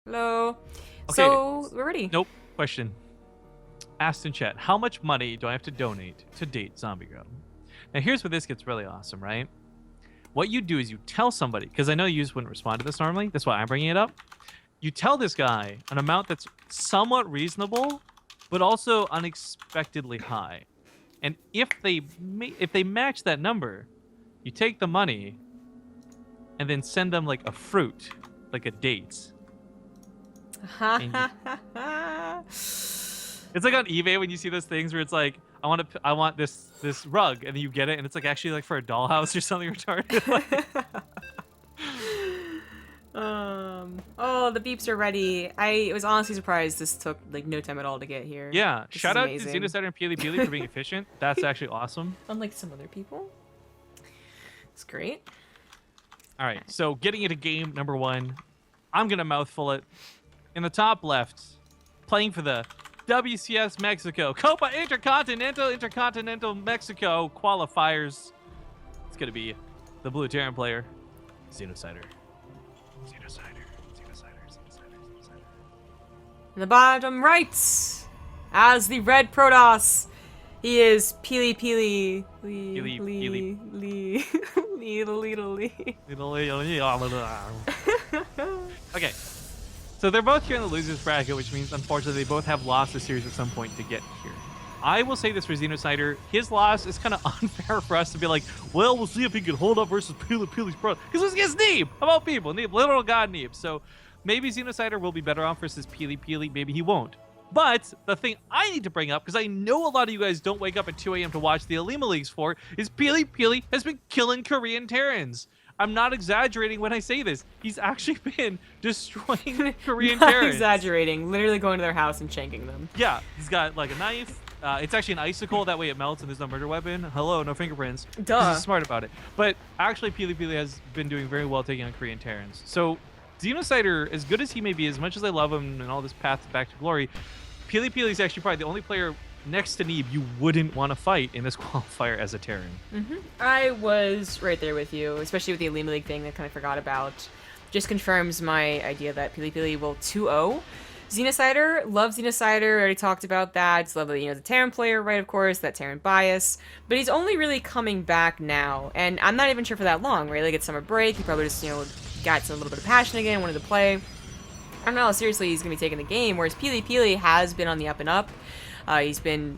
Hello. Okay. So we're ready. Nope. Question. Asked in chat, how much money do I have to donate to date Zombie Girl? Now here's where this gets really awesome, right? What you do is you tell somebody, because I know you just wouldn't respond to this normally. That's why I'm bringing it up. You tell this guy an amount that's somewhat reasonable, but also unexpectedly high. And if they match that number, you take the money and then send them like a fruit, like a date. It's like on eBay when you see those things where it's like, I want this rug, and then you get it, and it's like actually like for a dollhouse or something retarded. Oh, the beeps are ready. I was honestly surprised this took like no time at all to get here. Yeah, This shout is out to amazing. Xenocider and PiLiPiLi for being efficient. That's actually awesome. Unlike some other people. It's great. All right, so getting into game number one, I'm gonna mouthful it. In the top left, playing for the WCS Mexico Copa Intercontinental Mexico Qualifiers. It's gonna be the Blue Terran player, Xenocider. In the bottom right, as the red Protoss, he is PiLiPiLi. Okay, so they're both here in the losers bracket, which means unfortunately they both have lost the series at some point to get here. I will say this for Xenocider, his loss is kind of unfair for us to be like, well, we'll see if he can hold up versus PiLiPiLi's pro. Because it's against Neeb! How about people? Neeb, literal god Neeb. So maybe Xenocider will be better off versus PiLiPiLi, maybe he won't. But the thing I need to bring up, because I know a lot of you guys don't wake up at 2 a.m. to watch the Alima Leagues for, is PiLiPiLi has been killing Korean Terrans. I'm not exaggerating when I say this. He's actually been destroying Korean Terrans. Not exaggerating. Literally going to their house and shanking them. Yeah, he's got like a knife. It's actually an icicle. That way it melts and there's no murder weapon. Hello, no fingerprints. Duh. He's smart about it. But actually, PiLiPiLi has been doing very well taking on Korean Terrans. So Xenocider, as good as he may be, as much as I love him and all this path back to glory, PiLiPiLi is actually probably the only player next to Neeb you wouldn't want to fight in this qualifier as a Terran. I was right there with you, especially with the Alima League thing that kind of forgot about. Just confirms my idea that PiLiPiLi will 2-0. Xenocider, love Xenocider, already talked about that. Just love that, the Terran player, right, of course, that Terran bias. But he's only really coming back now, and I'm not even sure for that long, right? Like, it's summer break, he probably just, got a little bit of passion again, wanted to play. I don't know how seriously he's going to be taking the game, whereas PiLiPiLi has been on the up and up. He's been,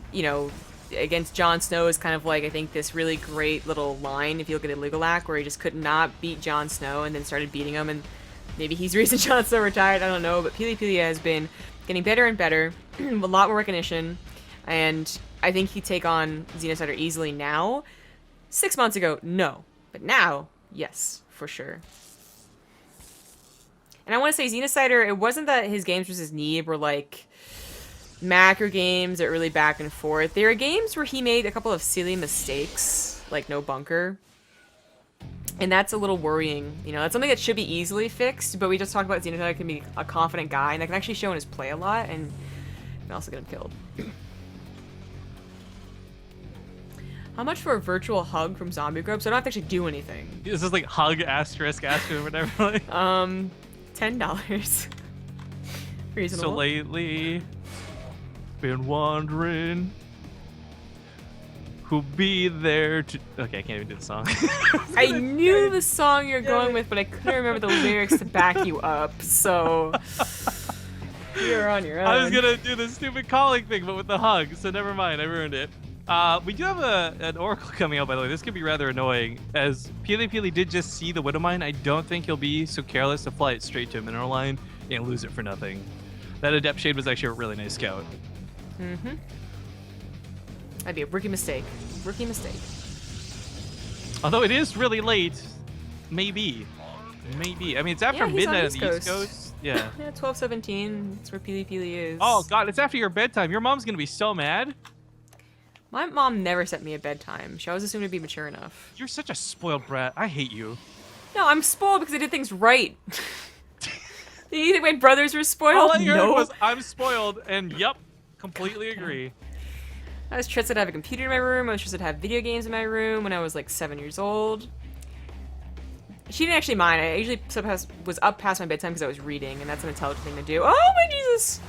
against Jon Snow is kind of like, I think, this really great little line, if you look at Illegal Act, where he just could not beat Jon Snow and then started beating him, and maybe he's the reason Jon Snow retired, I don't know, but PiLiPiLi has been getting better and better, a lot more recognition, and I think he'd take on Xenocider easily now. 6 months ago, no. But now, yes, for sure. And I want to say, Xenocider, it wasn't that his games versus Neeb were like macro games that were really back and forth. They were games where he made a couple of silly mistakes, like no bunker. And that's a little worrying. That's something that should be easily fixed, but we just talked about Xenocider can be a confident guy, and that can actually show in his play a lot, and can also get him killed. How much for a virtual hug from Zombie Group? So I don't have to actually do anything. This is like hug asterisk whatever. Like. $10. Reasonable. So lately, been wondering who'll be there to... Okay, I can't even do the song. I knew the song you're going with, but I couldn't remember the lyrics to back you up, so... You're on your own. I was gonna do the stupid calling thing, but with the hug, so never mind, I ruined it. We do have an Oracle coming out, by the way. This could be rather annoying, as PiLiPiLi did just see the Widow Mine. I don't think he'll be so careless to fly it straight to a mineral line and lose it for nothing. That Adept Shade was actually a really nice scout. That'd be a rookie mistake. Rookie mistake. Although it is really late, maybe. Maybe. I mean, it's after midnight on the East Coast. Yeah. Yeah, 12:17. That's where PiLiPiLi is. Oh, God, it's after your bedtime. Your mom's gonna be so mad. My mom never set me a bedtime. She always assumed to be mature enough. You're such a spoiled brat. I hate you. No, I'm spoiled because I did things right. Do you think my brothers were spoiled? All I heard No. was, I'm spoiled, and yep, completely agree. I was trusted to have a computer in my room. I was trusted to have video games in my room when I was like 7 years old. She didn't actually mind. I usually was up past my bedtime because I was reading, and that's an intelligent thing to do. Oh my Jesus!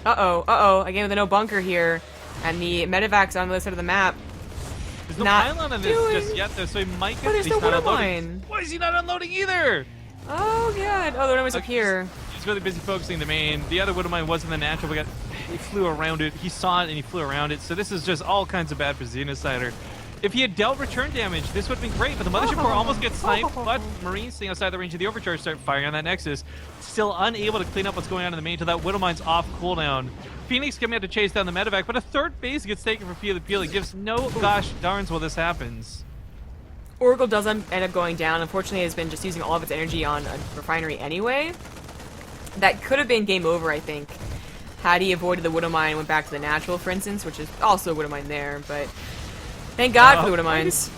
Uh-oh. Again with a no bunker here. And the medevac's on the other side of the map. There's no Not pylon on this just yet, though, so he might get... But there's no not water unloading. line. Why is he not unloading either? Oh god. Oh, the one was up here. He's really busy focusing the main. The other Widowmine was in the natural, but he flew around it. He saw it and he flew around it. So this is just all kinds of bad for Xenocider. If he had dealt return damage, this would have been great, but the Mothership Core almost gets sniped, but Marines staying outside the range of the overcharge start firing on that Nexus. Still unable to clean up what's going on in the main until that Widowmine's off cooldown. Phoenix coming out to chase down the medevac, but a third base gets taken for PiLiPiLi. Gives no gosh darns while this happens. Oracle does end up going down. Unfortunately, has been just using all of its energy on a refinery anyway. That could have been game over, I think, had he avoided the Widowmine and went back to the natural, for instance, which is also a Widowmine there, but thank God for the Widowmines.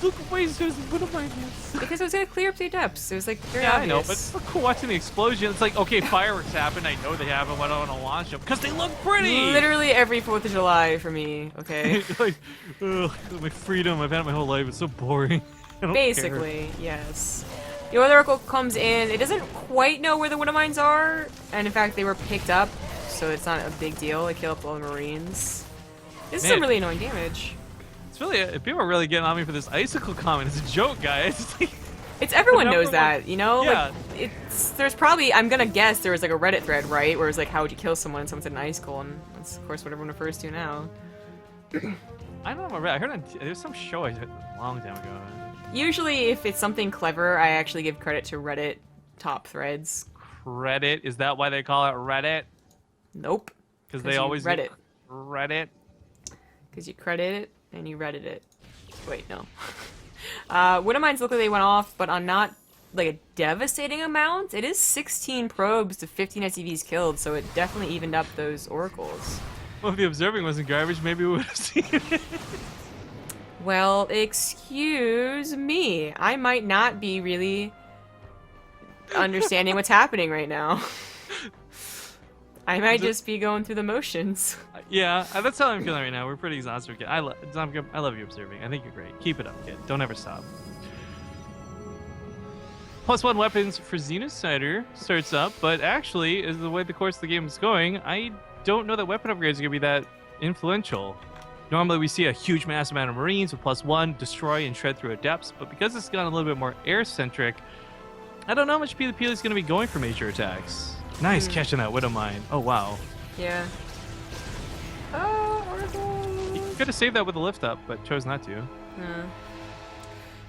Look, why is there Widowmine? Because it was going to clear up the depths. It was like very yeah, obvious. I know, but it's so cool watching the explosion. It's like, okay, fireworks happen. I know they happen. Why do I want to launch them? Because they look pretty! Literally every 4th of July for me, okay? Like, ugh, my freedom. I've had it my whole life. It's so boring. I don't Basically, yes. The other Oracle comes in. It doesn't quite know where the Widowmines are, and in fact, they were picked up, so it's not a big deal. They kill up all the Marines. This is some really annoying damage. It's really, people are really getting on me for this icicle comment. It's a joke, guys. It's everyone knows that, you know? Yeah. Like, there's probably, I'm gonna guess there was like a Reddit thread, right? Where it's like, how would you kill someone? And someone said an icicle, and that's of course what everyone refers to now. I don't know. I heard on, there's some show I heard a long time ago. Usually, if it's something clever, I actually give credit to Reddit top threads. Reddit? Is that why they call it Reddit? Nope. Because they always Reddit. Reddit. Because you credit it and you Reddit it. Wait, no. Widowmines look like they went off, but on not like a devastating amount. It is 16 probes to 15 SCVs killed, so it definitely evened up those oracles. Well, if the observing wasn't garbage, maybe we would have seen it. Well, excuse me. I might not be really understanding what's happening right now. I might just be going through the motions. Yeah, that's how I'm feeling right now. We're pretty exhausted. I love you observing. I think you're great. Keep it up, kid. Don't ever stop. +1 weapons for Xenocider starts up, but actually, as the way the course of the game is going, I don't know that weapon upgrades are going to be that influential. Normally, we see a huge mass amount of Marines with +1, destroy and shred through depths, but because it's gone a little bit more air-centric, I don't know how much PiLiPiLi is going to be going for major attacks. Nice catching that Widowmine. Oh, wow. Yeah. Oh, Oracle. He could have saved that with a lift up, but chose not to.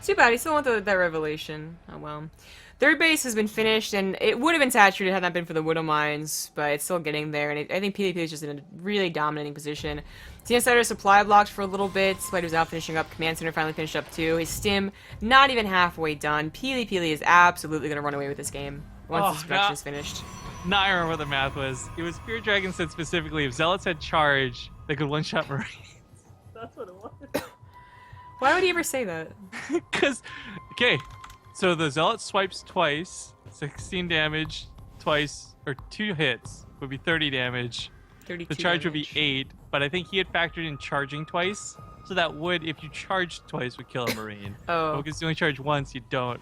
Too bad. He still want that revelation. Oh, well. Third base has been finished, and it would have been saturated had not been for the Widowmines, but it's still getting there, and I think PvP is just in a really dominating position. Xenocider supply blocked for a little bit. Spider's now finishing up. Command Center finally finished up too. His stim not even halfway done. PiLiPiLi is absolutely going to run away with this game once this production is finished. Now I remember what the math was. It was Fear Dragon said specifically if Zealots had charge, they could one-shot Marines. That's what it was. Why would he ever say that? Because, okay, so the Zealot swipes twice, 16 damage twice, or 2 hits would be 30 damage. 32 the charge damage. would be 8, but I think he had factored in charging twice. So that would, if you charged twice, would kill a Marine. Oh. But because you only charge once, you don't.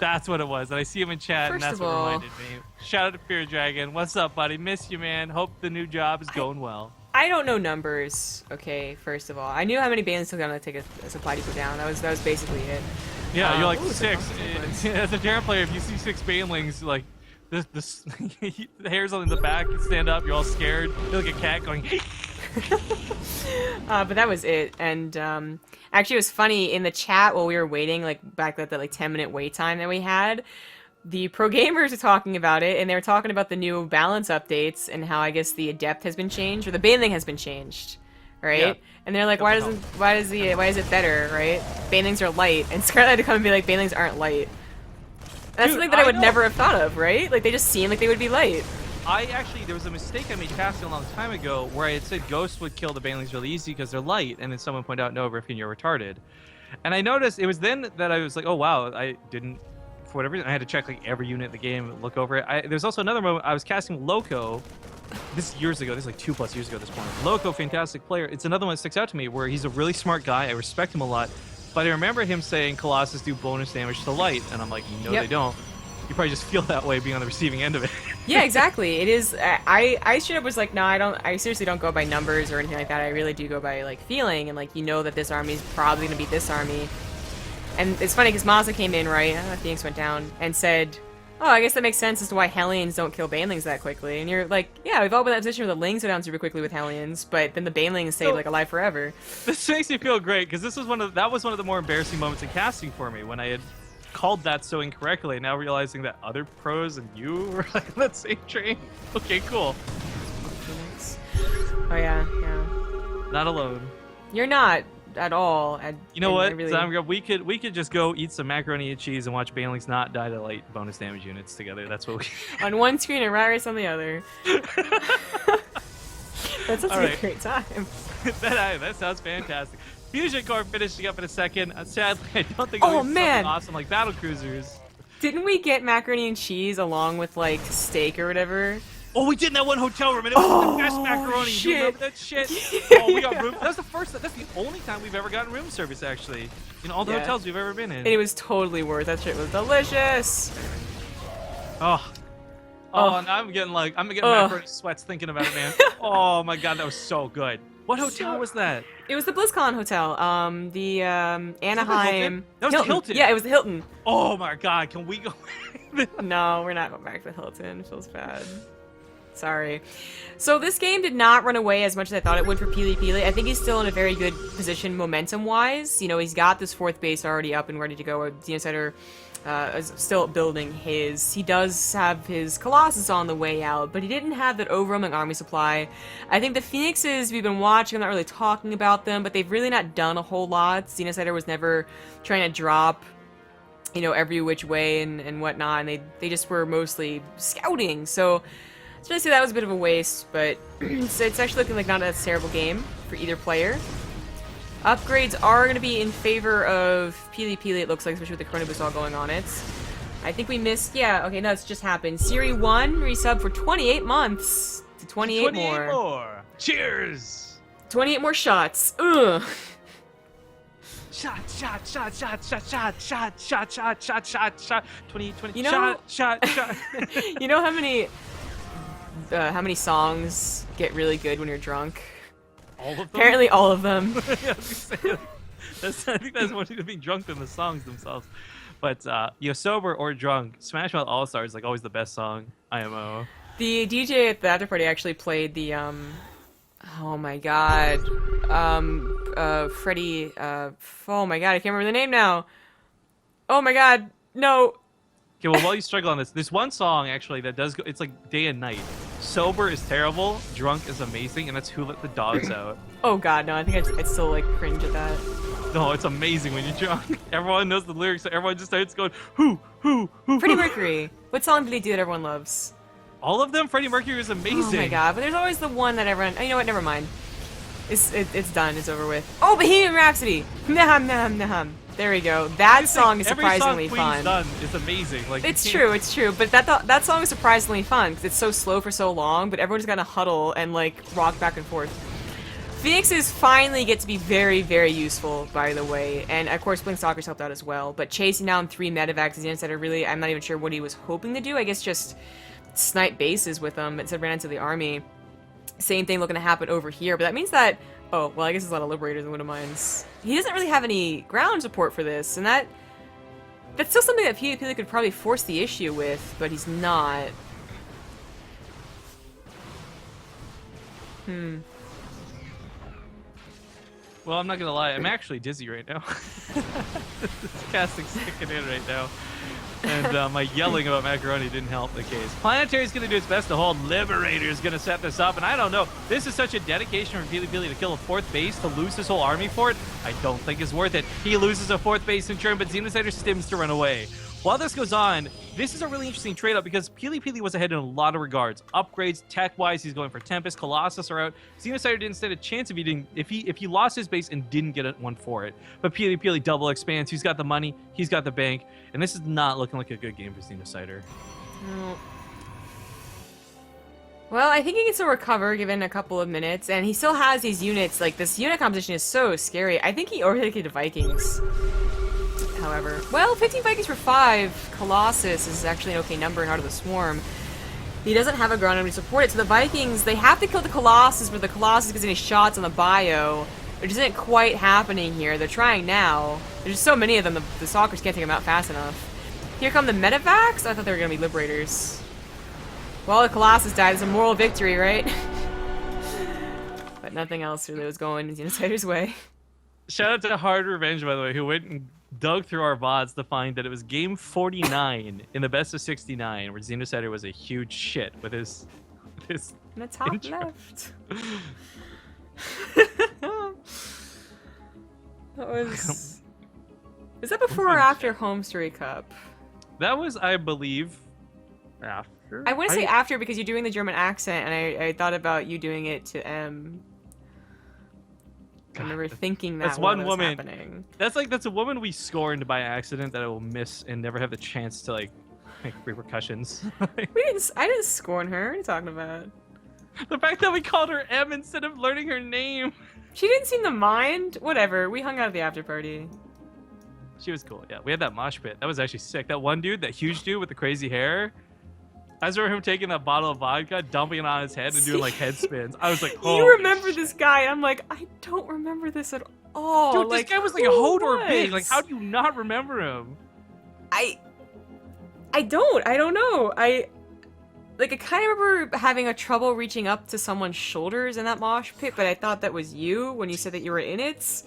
That's what it was. And I see him in chat, and that's what reminded me. Shout out to Fear Dragon. What's up, buddy? Miss you, man. Hope the new job is going well. I don't know numbers, okay, first of all. I knew how many Banelings took down to take a supply depot down. That was basically it. Yeah, you're like, ooh, 6. As a Terran player, if you see 6 Banelings, like, this the hairs on the back stand up, you're all scared. You're like a cat going, but that was it. And actually, it was funny in the chat while we were waiting, like back at that like 10-minute wait time that we had. The pro gamers are talking about it, and they were talking about the new balance updates and how I guess the adept has been changed or the baneling has been changed, right? Yeah. And they're like, why is it better, right? Banelings are light, and Scarlet had to come and be like, banelings aren't light. That's something that I would never have thought of, right? Like they just seem like they would be light. there was a mistake I made casting a long time ago where I had said ghosts would kill the banelings really easy because they're light, and then someone pointed out, no, Griffin, you're retarded. And I noticed it was then that I was like, oh wow, I didn't. For whatever reason, I had to check like every unit in the game, look over it. There's also another moment I was casting Loco. This is years ago. This is like 2+ years ago at this point. Loco, fantastic player. It's another one that sticks out to me where he's a really smart guy. I respect him a lot. But I remember him saying Colossus do bonus damage to light, and I'm like, no, they don't. You probably just feel that way being on the receiving end of it. Yeah, exactly. It is. I straight up was like, no, I don't. I seriously don't go by numbers or anything like that. I really do go by like feeling, and like you know that this army is probably gonna beat this army. And it's funny because Mazda came in right. Phoenix went down and said, "Oh, I guess that makes sense as to why Hellions don't kill Banelings that quickly." And you're like, "Yeah, we've all been in that position where the Lings go down super quickly with Hellions, but then the Banelings stay like alive forever." This makes me feel great because this was one of the more embarrassing moments in casting for me when I had called that so incorrectly. Now realizing that other pros and you were like on that same train. Okay, cool. Phoenix. Oh yeah. Not alone. You're not at all. You know what? Really... We could just go eat some macaroni and cheese and watch Banelings not die to light bonus damage units together. That's what we on one screen and Ryrus on the other. That sounds like a great time. that sounds fantastic. Fusion Core finishing up in a second. Sadly, I don't think it'll be something awesome like battle cruisers. Didn't we get macaroni and cheese along with like steak or whatever? Oh, we did in that one hotel room, and it was the best macaroni. Shit. Do you remember that shit? Oh, we got room. That's the only time we've ever gotten room service, actually, in all the hotels we've ever been in. And it was totally worth. That shit was delicious. Oh, and I'm getting macaroni sweats thinking about it, man. Oh my god, that was so good. What hotel was that? It was the BlizzCon hotel. The Anaheim. That was the Hilton. Yeah, it was the Hilton. Oh my god, can we go? No, we're not going back to the Hilton. It feels bad. Sorry. So this game did not run away as much as I thought it would for PiLiPiLi. I think he's still in a very good position momentum-wise. You know, he's got this 4th base already up and ready to go. Xenocider is still building his. He does have his Colossus on the way out, but he didn't have that overwhelming army supply. I think the Phoenixes we've been watching, I'm not really talking about them, but they've really not done a whole lot. Xenocider was never trying to drop, you know, every which way and whatnot, and they just were mostly scouting. So I was say that was a bit of a waste, but it's actually looking like not a terrible game for either player. Upgrades are going to be in favor of PiLiPiLi, it looks like, especially with the Chrono Boost all going on it. I think we missed... Yeah, okay, no, it's just happened. Series 1 resub for 28 months to 28 more. Cheers! 28 more shots. Ugh. Shot. 20, you know, shot. You know how many songs get really good when you're drunk? All of them? Apparently all of them. Yeah, I think that's more to being drunk than the songs themselves. But sober or drunk, Smash Mouth All Stars is like always the best song. IMO. The DJ at the after party actually played the oh my god, Freddie. Oh my god, I can't remember the name now. Oh my god, no. Okay, well, while you struggle on this, there's one song actually that does go. It's like day and night. Sober is terrible, drunk is amazing, and that's Who Let the Dogs Out. Oh god, no, I think I'd still like cringe at that. No, it's amazing when you're drunk. Everyone knows the lyrics, so everyone just starts going, who. Freddie Mercury. What song did he do that everyone loves? All of them? Freddie Mercury is amazing. Oh my god, but there's always the one that everyone... Oh, you know what, never mind. It's done, it's over with. Oh, Bohemian Rhapsody! Naham. There we go. That song is surprisingly fun. Every song Queen's done is amazing. Like, it's true. But that song is surprisingly fun because it's so slow for so long, but everyone's got to huddle and like rock back and forth. Phoenixes finally get to be very, very useful, by the way, and of course Blink Stalker's helped out as well, but chasing down 3 medevacs instead of really, I'm not even sure what he was hoping to do. I guess just snipe bases with them instead of ran into the army. Same thing looking to happen over here, but that means that, oh, well, I guess there's a lot of Liberators and Widow Mines. He doesn't really have any ground support for this, and that's still something that PiLiPiLi could probably force the issue with, but he's not. Well, I'm not gonna lie, I'm actually dizzy right now. This casting's sticking in right now. And my yelling about macaroni didn't help the case. Planetary's going to do its best to hold. Liberator's going to set this up. And I don't know. This is such a dedication for PiLiPiLi to kill a 4th base, to lose his whole army for it. I don't think it's worth it. He loses a 4th base in turn, but Xenocider stims to run away. While this goes on, this is a really interesting trade-up because PiLiPiLi was ahead in a lot of regards. Upgrades, tech-wise, he's going for Tempest, Colossus are out. Xenocider didn't stand a chance of eating if he lost his base and didn't get one for it. But PiLiPiLi double expands. He's got the money, he's got the bank, and this is not looking like a good game for Xenocider. No. Well, I think he can still recover given a couple of minutes, and he still has these units. Like, this unit composition is so scary. I think he overtaken the Vikings. However, well, 15 Vikings for 5 Colossus is actually an okay number in Heart of the Swarm. He doesn't have a ground enemy to support it, so the Vikings, they have to kill the Colossus, but the Colossus gets any shots on the bio, which isn't quite happening here. They're trying now. There's just so many of them, the Stalkers can't take them out fast enough. Here come the Medivacs? I thought they were going to be Liberators. Well, the Colossus died. It's a moral victory, right? But nothing else really was going in Xenocider's way. Shout out to Hard Revenge, by the way, who went and dug through our VODs to find that it was game 49 in the best of 69, where Xenocider was a huge shit with his In the top intro. left. That was... Is that before or after Home Story Cup? That was, I believe, after. I want to say after because you're doing the German accent, and I thought about you doing it to M. I remember thinking that that's while one that was woman. happening. That's a woman we scorned by accident that I will miss and never have the chance to like make repercussions. I didn't scorn her. What are you talking about? The fact that we called her M instead of learning her name. She didn't seem to mind. Whatever. We hung out at the after party. She was cool. Yeah, we had that mosh pit. That was actually sick. That one dude, that huge dude with the crazy hair. I just remember him taking that bottle of vodka, dumping it on his head, and doing like head spins. I was like, oh. You remember this guy? And I'm like, I don't remember this at all. Dude, like, this guy was like a who Hodor pig. Like, was? how do you not remember him? I don't know. I kind of remember having a trouble reaching up to someone's shoulders in that mosh pit, but I thought that was you when you said that you were in it.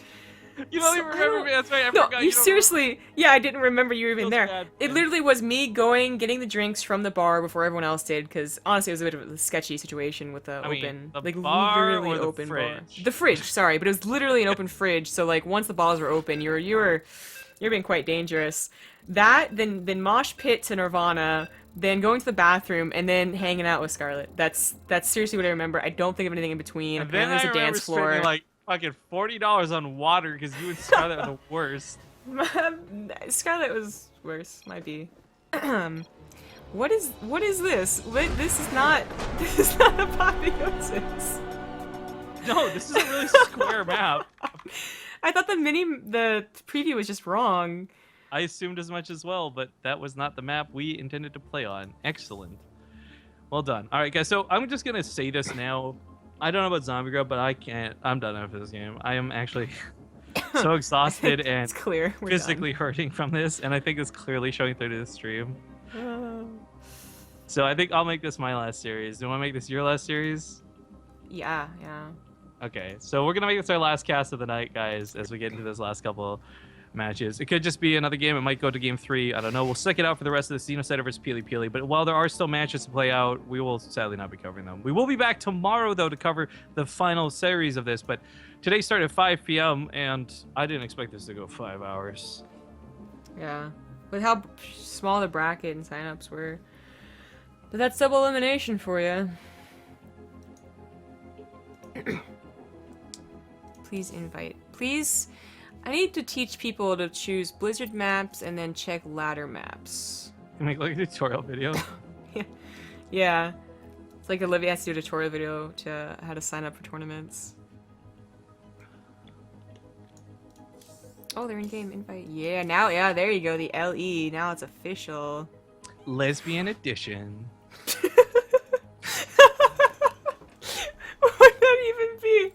You don't So, even remember me. That's right. I No, forgot. you don't seriously. Yeah, I didn't remember you were even Feels there. bad, It man. literally was me getting the drinks from the bar before everyone else did, because honestly, it was a bit of a sketchy situation with the open, the like bar literally or the open bar. fridge? The fridge, sorry, but it was literally an open fridge. So like once the bottles were open, you're being quite dangerous. That then mosh pit to Nirvana, then going to the bathroom, and then hanging out with Scarlett. That's seriously what I remember. I don't think of anything in between. And then Apparently, I there's a remember dance floor. spending like fucking $40 on water because you and Scarlett are the worst. Scarlet was worse, might be. What is this? This is not apotheosis. No, this is a really square map. I thought the preview was just wrong. I assumed as much as well, but that was not the map we intended to play on. Excellent. Well done. All right, guys. So I'm just gonna say this now. I don't know about Zombie Grub, but I can't. I'm done after this game. I am actually so exhausted and It's clear. We're physically hurting from this, and I think it's clearly showing through to the stream. done. So I think I'll make this my last series. Do you want to make this your last series? Yeah. Okay, so we're gonna make this our last cast of the night, guys, as we get into this last couple matches. It could just be another game. It might go to game 3. I don't know. We'll stick it out for the rest of the Xenocider versus PiLiPiLi. But while there are still matches to play out, we will sadly not be covering them. We will be back tomorrow, though, to cover the final series of this. But today started at 5 p.m., and I didn't expect this to go 5 hours. Yeah. With how small the bracket and signups were. But that's double elimination for you. Please invite. Please. I need to teach people to choose Blizzard maps and then check ladder maps. Make like a tutorial video. Yeah. It's like Olivia has to do a tutorial video to how to sign up for tournaments. Oh, they're in game invite. Yeah, now, yeah, there you go. The LE. Now it's official. Lesbian edition. What would that even be?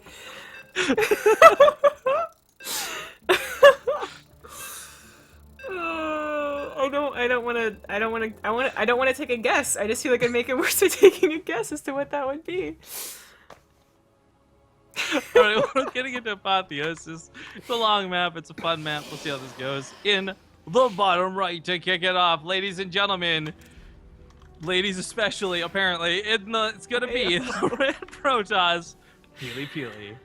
I don't want to take a guess. I just feel like I'd make it worse by taking a guess as to what that would be. Alright, we're getting into Apotheosis. It's a long map. It's a fun map. We'll see how this goes. In the bottom right to kick it off, ladies and gentlemen. Ladies especially, apparently. It's going to be the Red Protoss, PiLiPiLi.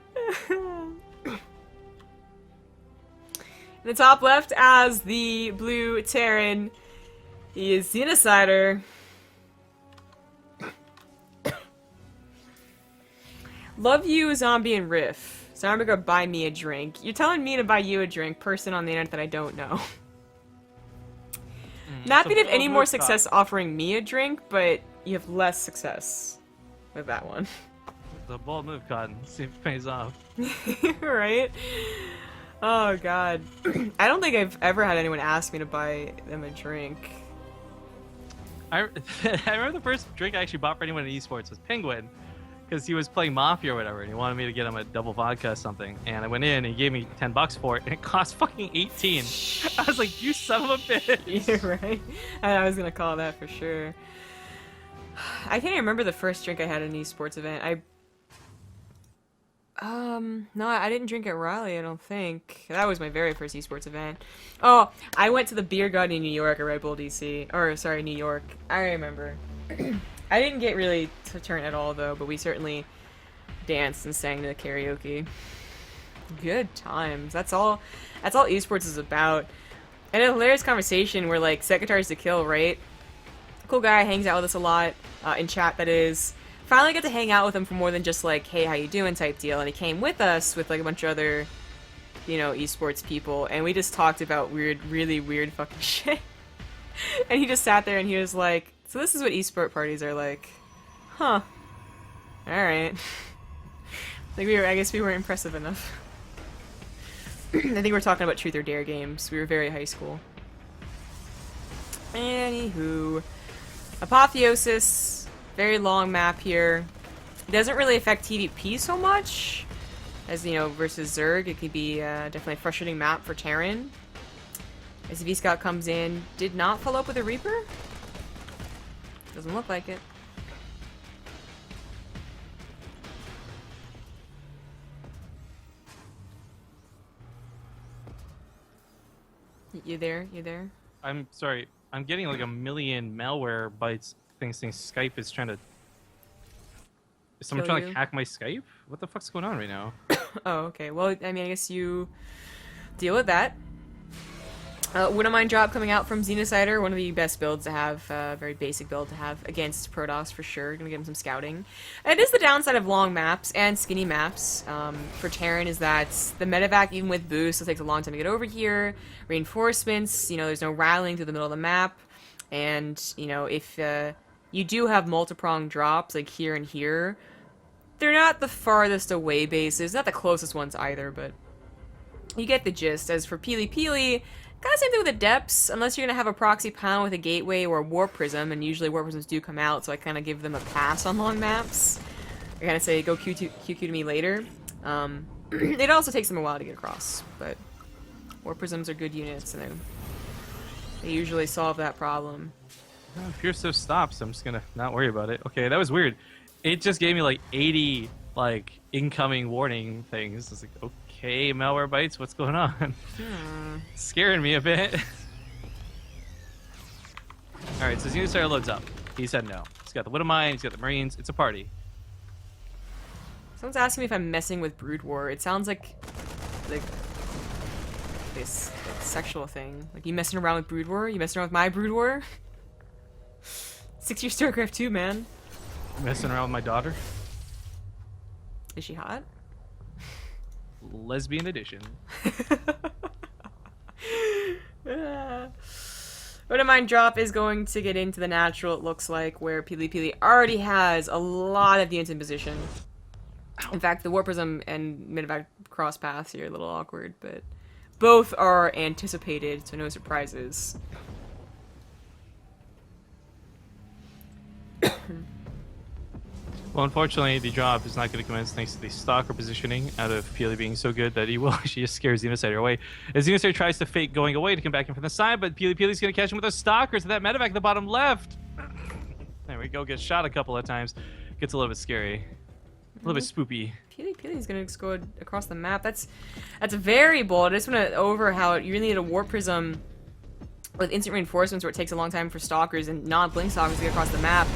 In the top left as the blue Terran, he is Xenocider. Love you, Zombie and Riff. So I'm gonna go buy me a drink. You're telling me to buy you a drink, person on the internet that I don't know. Not that you have any more success offering me a drink, but you have less success with that one. The bold move, Cotton. See if it pays off. Right? Oh god. I don't think I've ever had anyone ask me to buy them a drink. I remember the first drink I actually bought for anyone in esports was Penguin, because he was playing Mafia or whatever, and he wanted me to get him a double vodka or something. And I went in and he gave me $10 for it, and it cost fucking 18. I was like, you son of a bitch. You're right. I was gonna call that for sure. I can't even remember the first drink I had at an esports event. No, I didn't drink at Raleigh, I don't think. That was my very first esports event. Oh, I went to the beer garden in New York at Red Bull DC. Or, sorry, New York. I remember. I didn't get really to turn at all, though, but we certainly danced and sang to the karaoke. Good times. That's all esports is about. And a hilarious conversation where, like, Secretaries to Kill, right? Cool guy, hangs out with us a lot, in chat, that is. Finally got to hang out with him for more than just like, hey, how you doing type deal. And he came with us with like a bunch of other, you know, esports people. And we just talked about really weird fucking shit. And he just sat there and he was like, so this is what esport parties are like. Huh. Alright. Like I guess we weren't impressive enough. I think we were talking about Truth or Dare games. We were very high school. Anywho. Apotheosis. Very long map here. It doesn't really affect TvP so much as, you know, versus Zerg. It could be definitely a frustrating map for Terran. As V-Scout comes in, did not follow up with a Reaper? Doesn't look like it. You there? You there? I'm sorry. I'm getting like a million malware bites. Things Skype is trying to. Is someone trying to hack my Skype? What the fuck's going on right now? Oh, okay. Well, I mean, I guess you deal with that. Wouldn't mind drop coming out from Xenocider, one of the best builds to have, very basic build to have against Protoss for sure. Gonna give him some scouting. It is the downside of long maps and skinny maps for Terran is that the medevac, even with boost, it takes a long time to get over here. Reinforcements, you know, there's no rallying through the middle of the map. And, you know, if you do have multi-pronged drops, like here and here, they're not the farthest away bases, not the closest ones either, but you get the gist. As for PiLiPiLi, kind of same thing with the depths, unless you're going to have a proxy pound with a gateway or a warp prism, and usually warp prisms do come out, so I kind of give them a pass on long maps. I kind of say, go QQ to me later. It also takes them a while to get across, but warp prisms are good units, and they usually solve that problem. If you're so stops, I'm just gonna not worry about it. Okay, that was weird. It just gave me like 80 like incoming warning things. It's like, okay, malware bites, what's going on? Scaring me a bit. Alright, so Xenocider loads up. He said no. He's got the Widow Mine, he's got the Marines, it's a party. Someone's asking me if I'm messing with Brood War. It sounds like this like, sexual thing. Like, you messing around with Brood War? You messing around with my Brood War? 6-year StarCraft 2, man. Messing around with my daughter? Is she hot? Lesbian edition. But a mine drop is going to get into the natural, it looks like, where PiLiPiLi already has a lot of units in position. In fact, the Warp Prism and Medevac cross paths here are a little awkward, but both are anticipated, so no surprises. Well, unfortunately, the drop is not going to commence thanks to the stalker positioning out of PiLi being so good that he will actually just scare Xenocider away. As Xenocider tries to fake going away to come back in from the side, but PiLiPiLi's going to catch him with a stalker to that medevac at the bottom left. There we go, gets shot a couple of times. Gets a little bit scary. A little bit spoopy. PiLiPiLi's going to just go across the map. That's very bold. I just want to over how you really need a Warp Prism with instant reinforcements where it takes a long time for stalkers and non-blink stalkers to get across the map.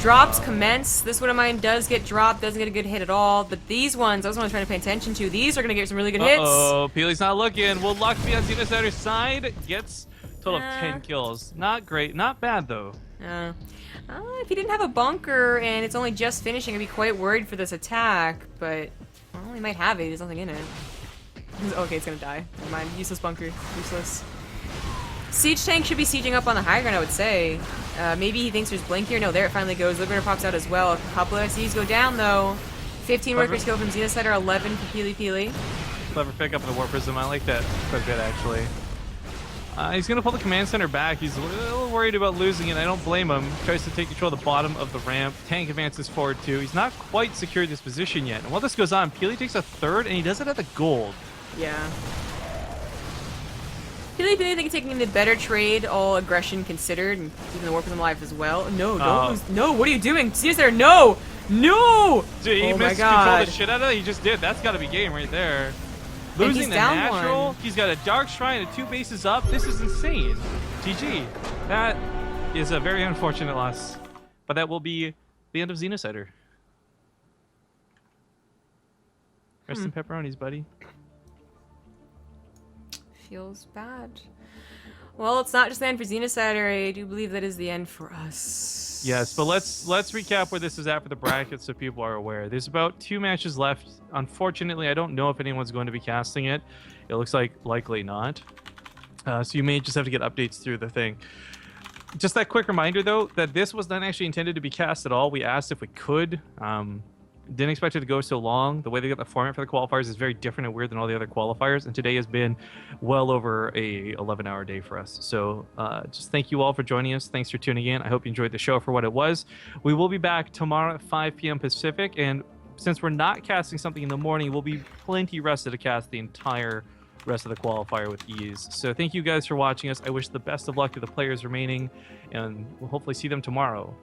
Drops commence. This one of mine does get dropped, doesn't get a good hit at all. But these ones, those ones I'm trying to pay attention to, these are going to get some really good hits. Oh, PiLi's not looking. Will luck be on Xenocider's side? Gets a total of 10 kills. Not great. Not bad, though. If he didn't have a bunker and it's only just finishing, I'd be quite worried for this attack. But, well, he might have it. There's nothing in it. Okay, it's going to die. Never mind. Useless bunker. Useless. Siege tank should be sieging up on the high ground, I would say. Maybe he thinks there's blink here. No, there it finally goes. Liberator pops out as well. A couple of SCs go down, though. 15 workers go from Xenocider, 11 for PiLiPiLi. Clever pick up in the War Prism. I like that quite a bit, actually. He's going to pull the command center back. He's a little worried about losing it. I don't blame him. Tries to take control of the bottom of the ramp. Tank advances forward, too. He's not quite secured this position yet. And while this goes on, PiLi takes a third, and he does it at the gold. Yeah. PiLiPiLi, I think, taking the better trade, all aggression considered, and keeping the War Prism alive as well. No, don't lose. No, what are you doing? Xenocider, no! No! Dude, he missed control the shit out of it. He just did. That's got to be game right there. Losing the natural. One. He's got a Dark Shrine and 2 bases up. This is insane. GG. That is a very unfortunate loss. But that will be the end of Xenocider. Rest in pepperonis, buddy. Feels bad. Well, it's not just the end for Xenocider. I do believe that is the end for us. Yes, but let's recap where this is at for the bracket so people are aware. There's about 2 matches left. Unfortunately, I don't know if anyone's going to be casting it. It looks like likely not. So you may just have to get updates through the thing. Just that quick reminder, though, that this was not actually intended to be cast at all. We asked if we could. Didn't expect it to go so long. The way they got the format for the qualifiers is very different and weird than all the other qualifiers, and today has been well over a 11-hour day for us. So just thank you all for joining us. Thanks for tuning in. I hope you enjoyed the show for what it was. We will be back tomorrow at 5 p.m. Pacific, and since we're not casting something in the morning, we'll be plenty rested to cast the entire rest of the qualifier with ease. So thank you guys for watching us. I wish the best of luck to the players remaining, and we'll hopefully see them tomorrow.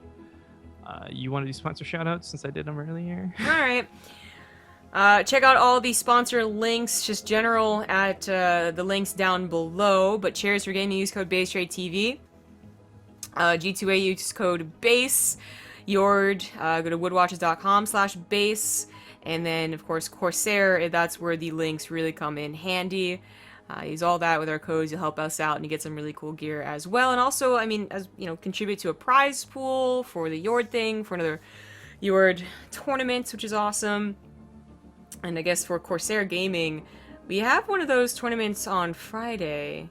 You want to do sponsor shoutouts since I did them earlier? All right. Check out all the sponsor links, just general, at the links down below. But cheers for gaming, use code BaseTradeTV. G2A, use code BASE. Yord, go to woodwatches.com/base. And then, of course, Corsair, that's where the links really come in handy. Use all that with our codes. You'll help us out and you get some really cool gear as well. And also, I mean, as you know, contribute to a prize pool for the Yord thing, for another Yord tournament, which is awesome. And I guess for Corsair Gaming, we have one of those tournaments on Friday,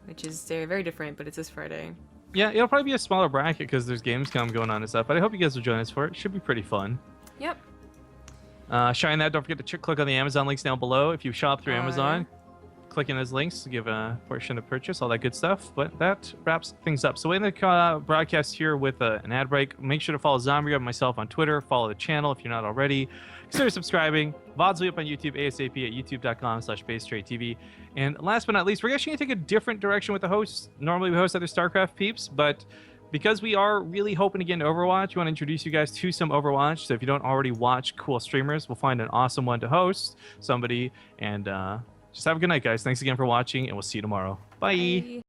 which is very different, but it's this Friday. Yeah, it'll probably be a smaller bracket because there's Gamescom going on and stuff, but I hope you guys will join us for it. Should be pretty fun. Yep. Shine that. Don't forget to click on the Amazon links down below. If you shop through Amazon, click in those links to give a portion of purchase, all that good stuff. But that wraps things up. So in the broadcast here with an ad break, make sure to follow Zombie and myself on Twitter. Follow the channel if you're not already. Consider subscribing. VODs will be up on YouTube ASAP at youtube.com/BaseTradeTV. And last but not least, we're actually going to take a different direction with the hosts. Normally we host other StarCraft peeps, but because we are really hoping to get into Overwatch, we want to introduce you guys to some Overwatch. So if you don't already watch cool streamers, we'll find an awesome one to host somebody. And just have a good night, guys. Thanks again for watching, and we'll see you tomorrow. Bye.